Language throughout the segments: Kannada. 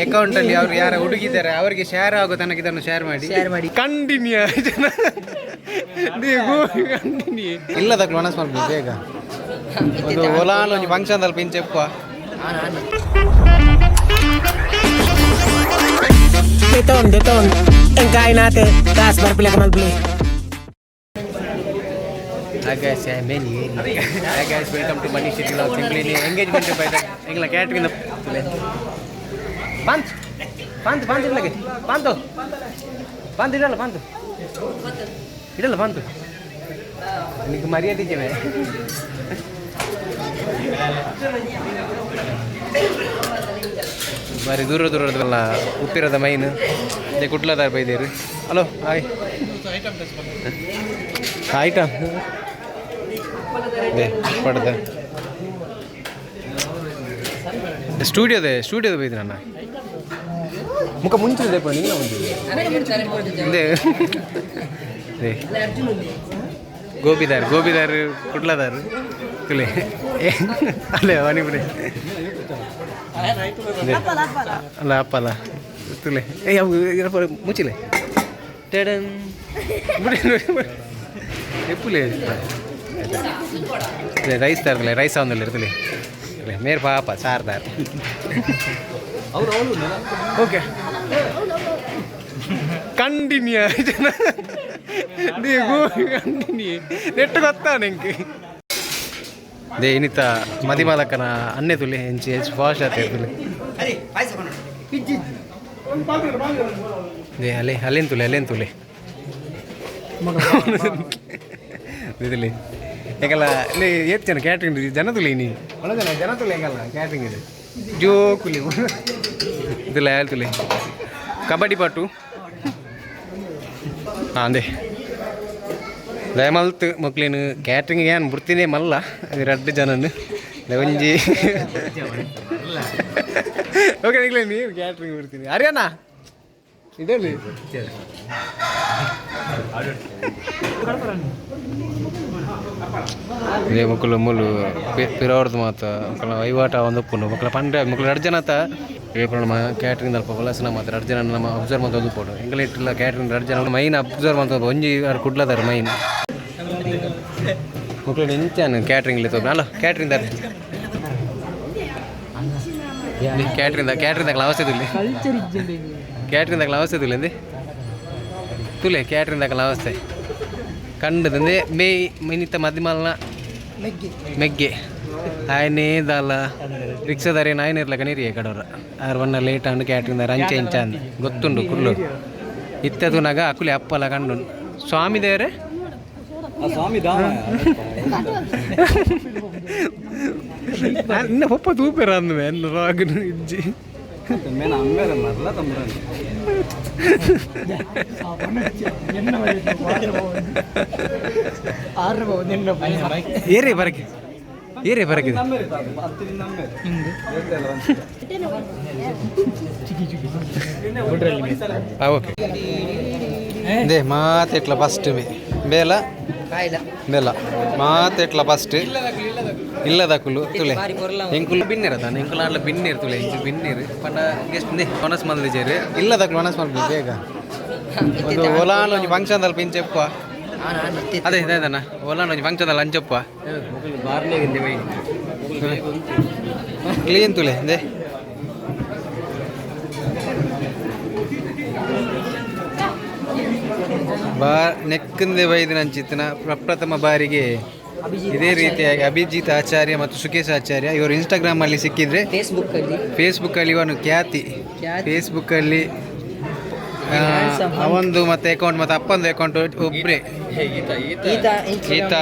ಅಕೌಂಟ್ ಅಲ್ಲಿ ಅವ್ರು ಯಾರು ಹುಡುಗಿದ್ದಾರೆ ಅವರಿಗೆ ಶೇರ್ ಆಗೋ ತನಕ ಇದನ್ನು ಶೇರ್ ಮಾಡಿ ಕಂಟಿನ್ಯೂ ಇಲ್ಲದ ಕ್ಲೋನಸ್ ಮಾಡ್ಬೇಕು ಬೇಗ ಒಂದು ಓಲಾನ್ ಒಂದು ಫಂಕ್ಷನ್ ಅಲ್ಲಿ pin ಚೆಪ್ಪುವ Deton. Engkau nate, gas berpilih kenal beli. Hi guys, I'm Benny. Hi guys, welcome to Bunny City Vlog. Simply engagement by the England catering in the Pantu lagi. Pantu idalla Pantu. Ini kemari aja cewek. ಬಾರಿ ದೂರದಲ್ಲ ಉಪ್ಪಿರದ ಮೈನು ಅದೇ ಕುಟ್ಲದಾರ ಬೈದೇರು ಹಲೋ ಹಾಯ್ ಐಟಮ್ ಅದೇ ಪಡ್ದೆ ಸ್ಟುಡಿಯೋದ ಬೈದು ನನ್ನ ಮುಖ ಮುಂಚಿದೆ ನೀನು ಇದೆ ಗೋಬಿದಾರ್ ಕುಟ್ಲದಾರು ತುಲೆ ಅಲ್ಲೇ ಅವನಿಬ್ರೆ ಅಲ್ಲ ಅಪ್ಪಲ್ಲ ತುಲೆ ಮುಚ್ಚಿಲೆ ಟೆಡನ್ ಎಪ್ಪುಲೆ ರೈಸ್ ತಾರಲ್ಲ ರೈಸ್ ಅವನಲ್ಲಿ ಇರ್ತಲೆ ಮೇರ್ ಪಾಪ ಸಾರ್ದಾರ ಓಕೆ ಕಂಟಿನ್ಯೂ ನೆಟ್ಟು ಗೊತ್ತಾ ನಿಂಗೆ ದೇ ಇನ್ನಿತ ಮದಿಮಾಲಕ್ಕನ ಅನ್ನೆ ತುಲೆ ಹೆಂಚಿ ಹೆಚ್ಚು ಫಾಸ್ಟ್ ಆತ ತುಲೆ ದೇ ಅಲ್ಲೇನು ತುಲೆ ಇದಿಲ್ಲಿ ಹೆಂಗಲ್ಲ ಇಲ್ಲಿ ಎಷ್ಟು ಜನ ಕ್ಯಾಟ್ರಿಂಗ್ ಜನ ತುಲೆ ನೀ ಒಳಗಲ್ಲ ಜನ ತುಲೆ ಹೆಂಗಲ್ಲ ಕ್ಯಾಟ್ರಿಂಗ್ ಇದೆ ಜೋಕುಲಿ ಇದಿಲ್ಲ ಯಾರು ತುಲೆ ಕಬಡ್ಡಿ ಪಾಟು ಅಂದೆ ದಯಮಲ್ತು ಮಕ್ಳೇನು ಕ್ಯಾಟ್ರಿಂಗ್ ಏನು ಬಿಡ್ತೀನಿ ಮಲ್ಲ ಅದು 2 ಜನನು ಒಂಜಿ ಓಕೆ ನಿಗ್ಲೇ ನೀವು ಕ್ಯಾಟ್ರಿಂಗ್ ಬಿಡ್ತೀನಿ ಅರಿಯಾನ ಇದರಲ್ಲಿ ಇದೇ ಮಕ್ಕಳು ಮೂಲು ಪಿರವ್ರದ್ದು ಮಾತು ಮಕ್ಕಳ ವಹಿವಾಟ ಒಂದು ಒಪ್ಪುನು ಮಕ್ಕಳ ಪಂಡ ಮಕ್ಕಳು 2 ಜನ ನಮ್ಮ ಕ್ಯಾಟ್ರಿಂಗ್ ಅಲ್ಪ ಹೊಲಸನ ಮಾತ್ರ 2 ಜನ ನಮ್ಮ ಅಬ್ಸರ್ವ್ ಮಾಡ್ತಾ ಓದ್ಬೋದು ಎಂಗಲ ಇಟ್ಟಿಲ್ಲ ಕ್ಯಾಟ್ರಿಂಗ್ 2 ಜನ ಮೈನ್ ಅಬ್ಸರ್ವ್ ಮಾಡ್ತಾ ಒಂಜಿ ಅವ್ರು ಕುಡ್ಲದಾರ ಮೈನ್ ಮಕ್ಕಳು ನಿಂಚಾನು ಕ್ಯಾಟ್ರಿಂಗ್ ಇಲ್ಲಿ ತೋಬ ಅಲ್ಲ ಕ್ಯಾಟ್ರಿಂಗ್ ಕ್ಯಾಟ್ರಿಂಗ್ ಅವಶ್ಯಕ ಇಲ್ಲ ಕ್ಯಾಟ್ರಿಂಗ್ ಅವಶ್ಯಕ ಇಲ್ಲ ಅಂದೆ ತುಲೆ ಕ್ಯಾಟ್ರಿಂಗ್ ಅವಸ್ಥೆ ಕಂಡದಂದೆ ಮೇ ಮಿನಿತ ಮಧ್ಯಮಾಲನ ಮೆಗ್ಗೆ ఆయనే దాల రిక్షాదారి ఆయన ఇట్లా కానీ రేకడవర 6 లేట్ అండ్ క్యాటరింగ్ దారి అంచే ఇంచ అంది ಗೊತ್ತುಂಡು ಕುಲ್ಲು ಇತ್ತದುನಾಗ ಅಕುಲಿ ಅಪ್ಪಲ ಕಂಡು ಸ್ವಾಮಿ ದೇವರೇ ಇನ್ನ ಪಪ್ಪ ತೂಪೇರ ಅಂದ್ವೆ ಎಲ್ಲ ರಾಗನು ಇಜ್ಜಿ ಏರೇ ಬರಕ್ಕೆ ఓకే దే మాతెట్ల ఫస్ట్ ಬೇಲ ಮಾತೆಟ್ಲ ಫಸ್ಟ್ ಇಲ್ಲದಕ್ಕುಲು ತುಲೆ ಎಂಕುಲು ಬಿನ್ನಿರ ತಾನೆ ಎಂಕುಲ ಬಿನ್ನಿರು ತುಲೆ ಇಂಚು ಬಿನ್ನಿರು ಪಂಡ ಗೆಸ್ಟ್ ಕೊನಸ್ ಮಂದಿ ಸೇರಿ ಇಲ್ಲದಕ್ಕುಲು ಕೊನಸ್ ಮಂದಿ ಬೇಗ ಒಂದು ಓಲಾನ್ ಒಂದು ಫಂಕ್ಷನ್ದಲ್ಲಿ ಪಿನ್ ಚೆಪ್ಪುವ ಅದೇ ಇದೇದಣ್ಣ ಓಲಾನ್ ಒಂದು ಫಂಕ್ಷನ್ದಲ್ಲಿ ಅಂಚಪ್ಪುವ ಕ್ಲೀನ್ ತುಲೆ ದೇ ನೆಕ್ಕಂದೆ ವೈದ್ಯನ ಚಿತ್ತನ ಪ್ರಪ್ರಥಮ ಬಾರಿಗೆ ಇದೇ ರೀತಿಯಾಗಿ ಅಭಿಜಿತ್ ಆಚಾರ್ಯ ಮತ್ತು ಸುಕೇಶ್ ಆಚಾರ್ಯ ಇವರು ಇನ್ಸ್ಟಾಗ್ರಾಮ್ ಅಲ್ಲಿ ಸಿಕ್ಕಿದ್ರೆ ಫೇಸ್ಬುಕ್ ಅಲ್ಲಿ ಇವನು ಖ್ಯಾತಿ ಫೇಸ್ಬುಕ್ ಅಲ್ಲಿ ಅವಂದು ಮತ್ತೆ ಅಕೌಂಟ್ ಮತ್ತೆ ಅಪ್ಪಂದು ಅಕೌಂಟ್ ಒಬ್ರೆ ಈತ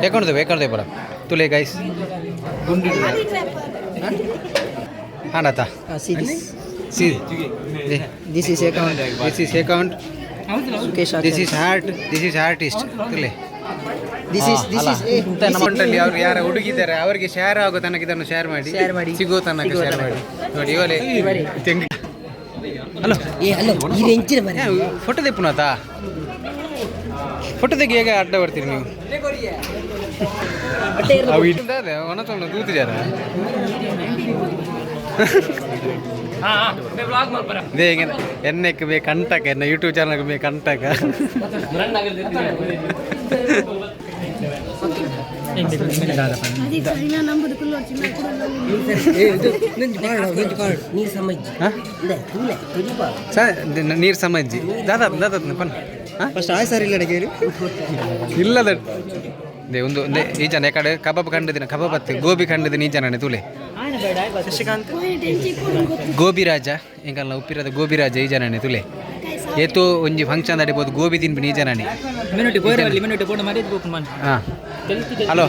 ಅಕೌಂಟ್ ಬರ ತುಲೆ guys Anata. See. This is account. This is heart. This is artist. Tule. This is ನಮ್ಮಲ್ಲಿ ಅವರು ಯಾರು ಹುಡುಗಿದ್ದಾರೆ ಅವರಿಗೆ ಶೇರ್ ಆಗೋ ತನಕ ಇದನ್ನು ಶೇರ್ ಮಾಡಿ ಸಿಗೋ ತನಕ ಶೇರ್ ಮಾಡಿ ನೋಡಿ ಇವಲೇ ಹಲೋ ಇದು ಎಂಚಿನ ಬನ್ನಿ ಫೋಟೋ ತೆಪ್ಪುನಾತ ಫೋಟೋ ತೆಗಿ ಹೇಗೆ ಅಡ್ಡ ಬರ್ತೀರಿ ನೀವು ಒಣತೊಂಡು ತೂತಿದಾರ ಇದೇ ಹಿಂಗೆ ಎಣ್ಣೆಕ್ಕೆ ಬೇಕು ಕಂಟಕ ಎನ್ನ ಯೂಟ್ಯೂಬ್ ಚಾನಲ್ಗೆ ಬೇಕು ಕಂಟಕ ನೀರು ಸಮಜ್ಜಿ ದಾದಾ ಪನ್ ಇಲ್ಲದ ಒಂದು ಈಜನ ಕಡೆ ಕಬಾಬ್ ಕಂಡಿದ್ದೀನಿ ಕಬಾಬ್ ಹತ್ತಿ ಗೋಬಿ ಕಂಡಿದ್ದೀನಿ ಈಜನೇ ತುಲೆ ಗೋಬಿ ರಾಜ ಹಿಂಗಲ್ಲ ಉಪ್ಪಿರದ ಗೋಬಿ ರಾಜ ಈಜನೇ ತುಲೆ ಏತು ಒಂಜಿ ಫಂಕ್ಷನ್ ಅಡಿಬೋದು ಗೋಬಿ ತಿನ್ಬಿಡಿ ಈಜನೇ ಹಾಂ ಹಲೋ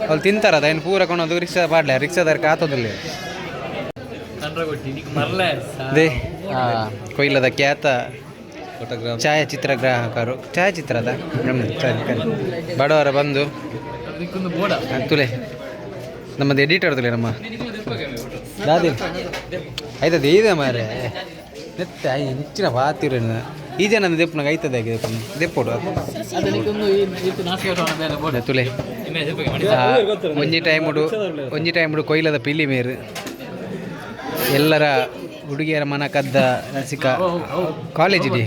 ಅಲ್ಲಿ ತಿಂತಾರದ ಏನು ಪೂರ ಕೊಂಡೊಂದು ರಿಕ್ಷಾ ಪಾಡ್ಲ ರಿಕ್ಷಾದಾರ ಕಾತೋದಿಲ್ಲ ದೇ ಕೊಯ್ಲದ ಖ್ಯಾತ ಛಾಯಾಚಿತ್ರಗ್ರಾಹಕರು ಛಾಯಾಚಿತ್ರದ ಬಡವರ ಬಂದು ತುಲೆ ನಮ್ಮದು ಎಡಿಟರ್ ತುಲೆ ನಮ್ಮ ದಾದಿ ಆಯ್ತದ ಇದೆ ಮಾರೆ ನೆತ್ತ ಹೆಚ್ಚಿನ ಬಾತಿರ ಈ ಜನ ದೆಪ್ಪನಾಗ ಆಯ್ತದೆ ದೆಪ್ಪೋಡು ತುಲೆ ಒಂಜಿ ಟೈಮ್ ಕೊಯ್ಲದ ಪಿಲಿ ಮೇರು ಎಲ್ಲರ ಹುಡುಗಿಯರ ಮನ ಕದ್ದ ಸಿಕ್ಕ ಕಾಲೇಜಿಡಿ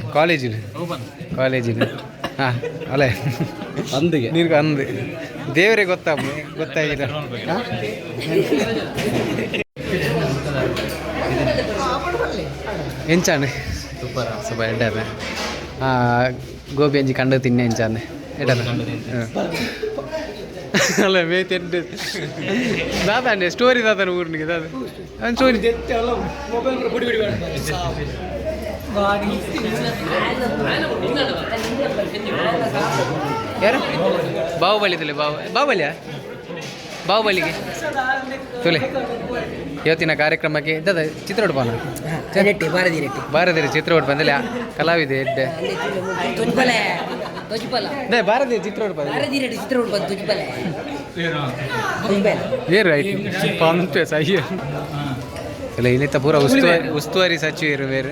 ಹಾಂ ಅಲ್ಲೇ ಅಂದಿಗೆ ನೀರು ಅಂದು ದೇವರೇ ಗೊತ್ತಾಗಿದೆ ಎಂಚಾನೆ ಸೂಪರ್ ಎಡ್ಡಾನೆ ಗೋಬಿ ಅಂಜಿ ಕಂಡು ತಿನ್ನೆ ಎಂಚಾನೆ ಎಡ್ಡಾನೆ ಅಲ್ಲ ಮೇತೆಂಡು ದಾದಾಂಡೆ ಸ್ಟೋರಿ ದಾದಾನ ಊರ್ನಿಗೆ ದಾದ ಒಂದು ಸ್ಟೋರಿ ಯಾರು ಬಾಹುಬಲಿ ತುಲೆ ಬಾಹುಬಲಿಗೆ ತುಲೆ ಇವತ್ತಿನ ಕಾರ್ಯಕ್ರಮಕ್ಕೆ ದಾದ ಚಿತ್ರ ಉಡ್ಪಾನ ಬಾರದಿರಿ ಚಿತ್ರ ಉಡ್ಪ ಅಂದ್ರೆ ಕಲಾವಿದೆ ಎಡ್ಡೆ ಭಾರತೀಯ ಚಿತ್ರ ಏರು ಆಯ್ತು ಪಂಪೆ ಸಹ್ಯ ಇಲ್ಲ ಇನ್ನಿತ್ತ ಪೂರ ಉಸ್ತುವಾರಿ ಸಚಿವರು ಬೇರೆ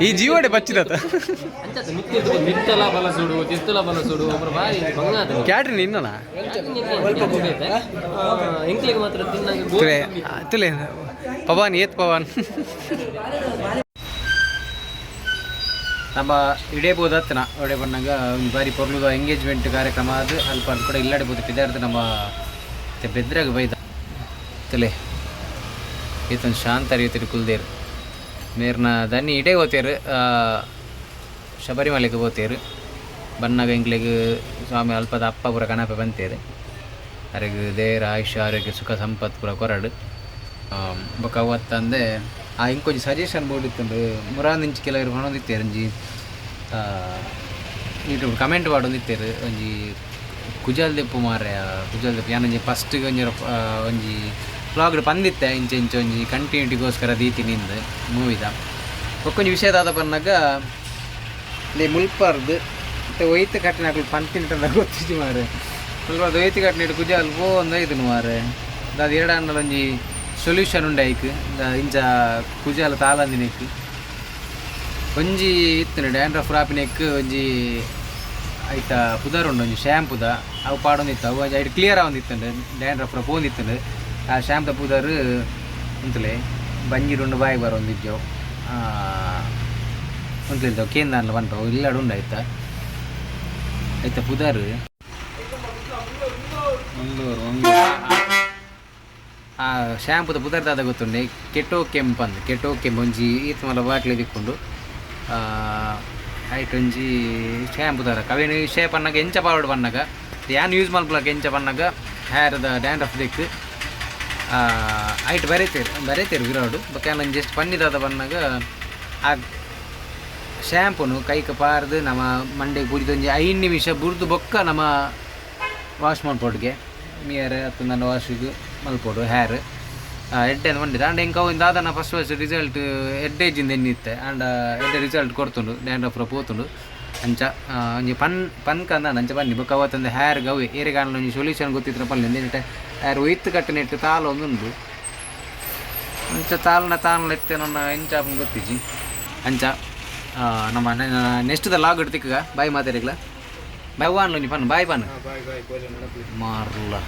ಈ ಜೀವಡೆ ಬಚ್ಚಿದತ್ತ ಕ್ಯಾಟ್ರಿನ್ ಇನ್ನನ ತುಲೆ ಪವನ್ ಏತ್ ಪವನ್ ನಮ್ಮ ಇಡೇಬೋದು ಹತ್ತನ ಒಡೆ ಬಂದಾಗ ಒಂದು ಬಾರಿ ಪೊರ್ಲುದ ಎಂಗೇಜ್ಮೆಂಟ್ ಕಾರ್ಯಕ್ರಮ ಅದು ಅಲ್ಪ ಅದು ಕೂಡ ಇಲ್ಲಾಡಬಹುದು ಪಿದಾರ್ಥ ನಮ್ಮ ಬೆದ್ರಾಗ ಬೈದ ತಲೆ ಈತನ ಶಾಂತ ಅರಿಯುತ್ತೀರಿ ಕುಲ್ದೇರು ಮೇರ್ನ ದನ್ನಿ ಇಡೇ ಹೋಗ್ತೇರು ಶಬರಿಮಲೆಗೆ ಹೋಗ್ತೇರು ಬನ್ನಾಗ ಇಂಗ್ಲಿಗೆ ಸ್ವಾಮಿ ಅಲ್ಪದ ಅಪ್ಪ ಪೂರ ಗಣಪ ಬಂತೇರು ಅರೆಗೆ ದೇರ ಆಯುಷ್ಯ ಆರೋಗ್ಯ ಸುಖ ಸಂಪತ್ತು ಪೂರ ಕೊರಡು ಬೊಕ್ಕ ಅವತ್ತಂದೆ ಇಂಕೊಂಚ ಸಜೆಷನ್ ಬೋರ್ಡ್ ಇತ್ತಂಡು ಮುರಾನ್ ಇಂಚ್ ಕೆಲವರು ಹೊಣೊಂದಿತ್ತೇರು ಒಂಜಿ ಯೂಟ್ಯೂಬ್ ಕಮೆಂಟ್ ಮಾಡೊಂದಿತ್ತೇರು ಒಂಜಿ ಕುಜಲ್ ದೆಪ್ಪು ಮಾರ್ರೆ ಕುಜಲ್ ದೆಪ್ಪು ಯಾನೊಂಜಿ ಫಸ್ಟಿಗೆ ಒಂಜಿ ವ್ಲಾಗ್ ಪಂದಿತ್ತೆ ಇಂಚೆ ಒಂಜಿ ಕಂಟಿನ್ಯೂಟಿಗೋಸ್ಕರ ದೀತಿನಿಂದ ಮೂವಿದ ಒಕ್ಕೊಂಜಿ ವಿಷಯದಾದ ಬಂದಾಗ ಇಲ್ಲಿ ಮುಲ್ಪಾರ್ದು ಮತ್ತು ಒಯ್ತು ಕಟ್ಟಿನ ಹಾಕಲು ಪಂತಿಂಟ ಗೊತ್ತಿದ್ದು ಮಾರೆ ಸ್ವಲ್ಪ ಒಯ್ತು ಕಟ್ಟಿನಿಟ್ಟು ಕುಜಲ್ ಒಂದು ಐದು ಮಾರೆ ಅದು ಎರಡು ಅನ್ನಲು ಒಂಜಿ ಸೊಲ್ಯೂಷನ್ ಉಂಡೆ ಐಕ್ ಇಂಚ ಕುಜಾಲ ತಾಲಂದಿನೆಕ್ ಒಂಜಿ ಇತ್ತು ಡ್ಯಾಂಡ್ರಫ್ ರಾಪಿನೆಕ್ ಒಂಜಿ ಐತ ಪುದರ್ ಉಂಡು ಒಂಜಿ ಶ್ಯಾಂಪುದ ಅವು ಪಾಡೊಂದಿತ್ತು ಅವು ಒಂಜಿ ಐಟ್ ಕ್ಲಿಯರ್ ಆಗೊಂದಿತ್ತಂಡು ಡ್ಯಾಂಡ್ರಫ್ ಪೋಂದಿತ್ತಂಡು ಆ ಶ್ಯಾಂಪ್ದ ಪುದರ್ ಉಂತಲೆ ಬಂಜಿರುಂಡು ಬಾಯಿ ಬರೋಂದಿದ್ದೆವು ಉಂತಲಿದ್ದವು ಕೇಂದ್ರ ಬಂಟವು ಇಲ್ಲಾಡು ಉಂಡು ಆಯ್ತಾ ಆಯ್ತ ಪುದರ್ ಆ ಶ್ಯಾಂಪುದ ಪುದರ್ದಾದ ಗೊತ್ತುಂಡೆ ಕೆಟೋ ಕೆಂಪು ಅಂದು ಕೆಟೋ ಕೆಂಪು ಒಂಜಿ ಈತ ಮಲ್ಲ ಬಾಟ್ಲಿ ತಿಕ್ಕೊಂಡು ಐಟ್ ಒಂಜಿ ಶ್ಯಾಂಪುದಾರ ಕವೇನು ಶೇಪ್ ಅನ್ನಗ ಎಂಚ ಪಾವಡ್ ಪನ್ನಗ ಯಾನ್ ಯೂಸ್ ಮಲ್ಪಲಕ ಎಂಚ ಪನ್ನಗ ಹೇರ್ದ ಡ್ಯಾಂಡ್ರಫ್ ದಿಕ್ಕು ಐಟ್ ಬರೀತೇರು ವಿರಾಡು ಬೊಕ್ಕ ಜಸ್ಟ್ ಪನ್ನಿದಾದ ಪನ್ನಗ ಆ ಶ್ಯಾಂಪುನು ಕೈಕ ಪಾರ್ದು ನಮ್ಮ ಮಂಡೆಗೆ ಬುರಿದೊಂಜಿ 5 ನಿಮಿಷ ಬುರ್ದು ಬೊಕ್ಕ ನಮ್ಮ ವಾಶ್ ಮಾಡ್ಬೋಡ್ಗೆ ಮಿಯರ್ ಅತ್ತು ನನ್ನ ವಾಶಿಗೆ ಮಲ್ಪೋಡು ಹೇರ್ ಎಡ್ಡೆ ಬಂದಿದೆ ಆಂಡ್ ಎಂಕ ಒಂದು ದಾದನ ಫಸ್ಟ್ ರಿಸಲ್ಟ್ ಎಡ್ಡೇಜಿಂದ ಎನ್ನಿತ್ತೆ ಆಂಡ್ ಎಡ್ಡೆ ರಿಸಲ್ಟ್ ಕೊಡ್ತುಂಡು ಡ್ಯಾಂಡ್ರಫ್ ಪೋತುಂಡು ಅಂಚ ಒಂಜಿ ಪನ್ಕ ಅಂದ ಅಂಚ ಬನ್ನಿ ಬೊಕ್ಕ ಅವತ್ತೊಂದು ಹೇರ್ ಗವೆ ಏರಿಗಾನ ಒಂಜಿ ಸೊಲ್ಯೂಷನ್ ಗೊತ್ತಿದ್ರೆ ಪಲ್ಲೆ ನೆಟ್ಟೆ ಹೇರ್ ಒಯ್ತು ಕಟ್ಟಿನೆಟ್ಟು ತಾಲು ಒಂದುಂಡು ಅಂಚ ತಾಲ್ನ ಎತ್ತೆ ನನ್ನ ಎಂಚಾಪನ್ ಗೊತ್ತಿಜ್ಜಿ ಅಂಚ ನಮ್ಮ ನೆಕ್ಸ್ಟ್ ಲಾಗ್ ಇಡ್ತಿಕ್ಕ ಬಾಯಿ ಮಾತಾಡಿಗ್ಲ Bawan lo ni pan, bye pan. Bye bye, boleh mana boleh. Marla.